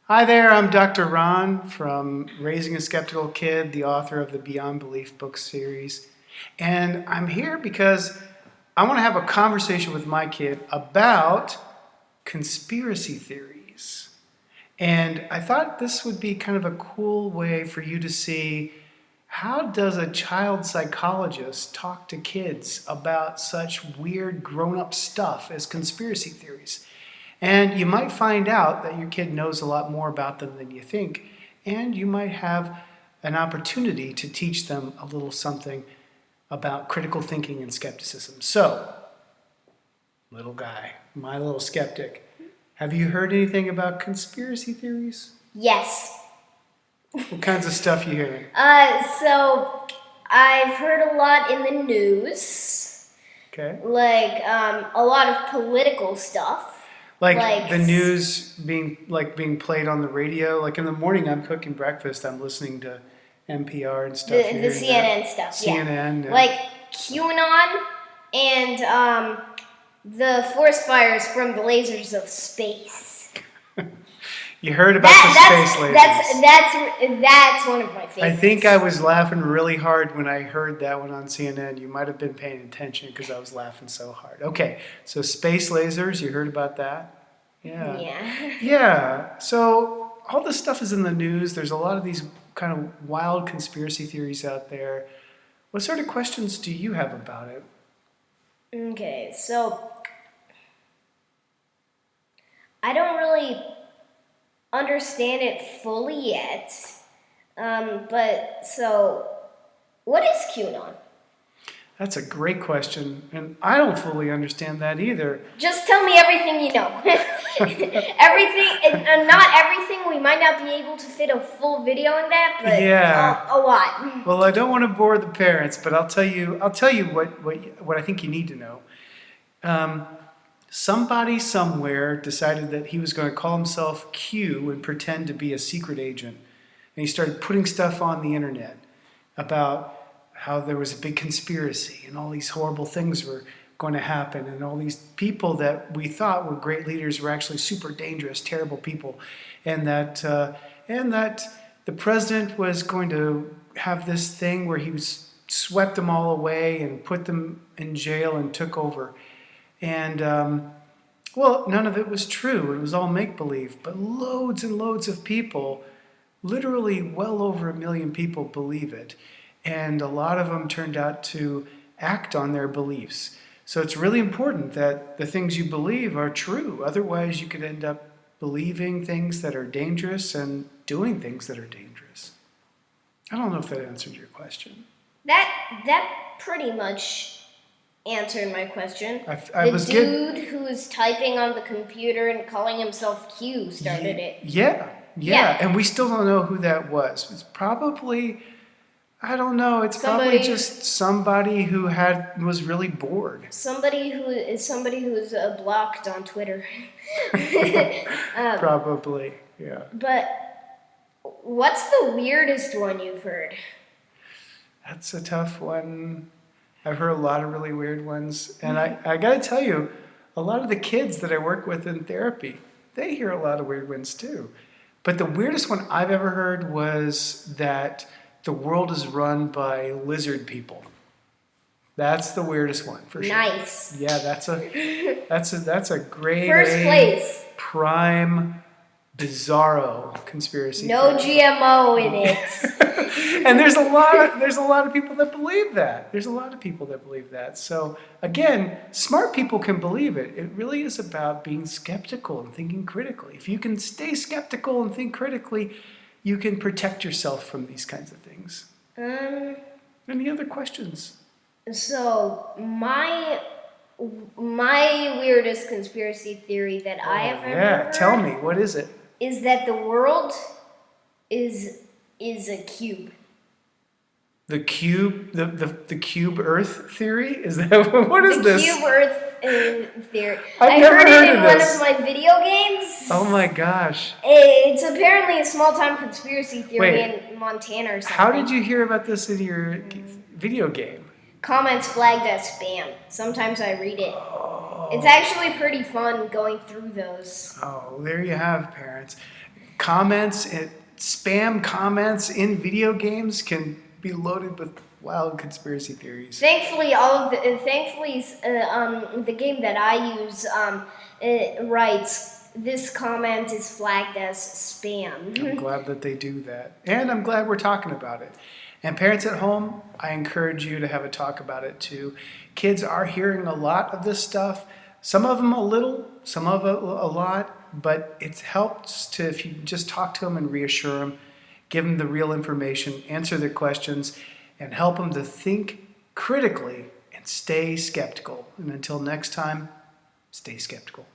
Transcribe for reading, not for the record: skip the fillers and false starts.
Hi there, I'm Dr. Ron from Raising a Skeptical Kid, the author of the Beyond Belief book series. And I'm here because I want to have a conversation with my kid about conspiracy theories. And I thought this would be kind of a cool way for you to see how does a child psychologist talk to kids about such weird grown-up stuff as conspiracy theories. And you might find out that your kid knows a lot more about them than you think, and you might have an opportunity to teach them a little something about critical thinking and skepticism. So, little guy, my little skeptic, have you heard anything about conspiracy theories? Yes. What kinds of stuff you hearing? So I've heard a lot in the news. Okay. Like a lot of political stuff. Like the news being played on the radio. Like in the morning, I'm cooking breakfast. I'm listening to NPR and stuff. The CNN stuff. CNN. Yeah. Like QAnon and the forest fires from the lasers of space. You heard about the space lasers. That's one of my favorites. I think I was laughing really hard when I heard that one on CNN. You might have been paying attention because I was laughing so hard. Okay, so space lasers, you heard about that? Yeah. Yeah, so all this stuff is in the news. There's a lot of these kind of wild conspiracy theories out there. What sort of questions do you have about it? Okay, so I don't really understand it fully yet. But so, what is QAnon? That's a great question, and I don't fully understand that either. Just tell me everything you know. Everything, and not everything. We might not be able to fit a full video in that, but yeah, a lot. Well, I don't want to bore the parents, but I'll tell you what I think you need to know. Somebody somewhere decided that he was going to call himself Q and pretend to be a secret agent. And he started putting stuff on the internet about how there was a big conspiracy and all these horrible things were going to happen. And all these people that we thought were great leaders were actually super dangerous, terrible people. And that the president was going to have this thing where he swept them all away and put them in jail and took over. And, well, none of it was true. It was all make-believe. But loads and loads of people, literally well over 1 million people, believe it. And a lot of them turned out to act on their beliefs. So it's really important that the things you believe are true. Otherwise, you could end up believing things that are dangerous and doing things that are dangerous. I don't know if that answered your question. That pretty much answered my question. The dude who was typing on the computer and calling himself Q started it. Yeah, and we still don't know who that was. It's probably, I don't know, probably just somebody who was really bored. Somebody who's blocked on Twitter. Probably, yeah. But what's the weirdest one you've heard? That's a tough one. I've heard a lot of really weird ones. And I got to tell you, a lot of the kids that I work with in therapy, they hear a lot of weird ones too. But the weirdest one I've ever heard was that the world is run by lizard people. That's the weirdest one for sure. Nice. Yeah, that's a great first place. Prime bizarro conspiracy. No theory. GMO in it. And there's a lot of people that believe that. There's a lot of people that believe that. So again, smart people can believe it. It really is about being skeptical and thinking critically. If you can stay skeptical and think critically, you can protect yourself from these kinds of things. Any other questions? So my weirdest conspiracy theory that I have ever heard. Tell me, what is it? Is that the world is a cube. The cube, the cube Earth theory? Is that what is this? The cube Earth theory. I heard it in one of my video games. Oh my gosh! It's apparently a small-time conspiracy theory in Montana or something. How did you hear about this in your video game? Comments flagged as spam. Sometimes I read it. It's actually pretty fun going through those. Oh, there you have, parents. comments, spam comments in video games can be loaded with wild conspiracy theories. Thankfully, the game that I use writes, this comment is flagged as spam. I'm glad that they do that. And I'm glad we're talking about it. And parents at home, I encourage you to have a talk about it too. Kids are hearing a lot of this stuff. Some of them a little, some of it a lot, but it helps to, if you just talk to them and reassure them, give them the real information, answer their questions, and help them to think critically and stay skeptical. And until next time, stay skeptical.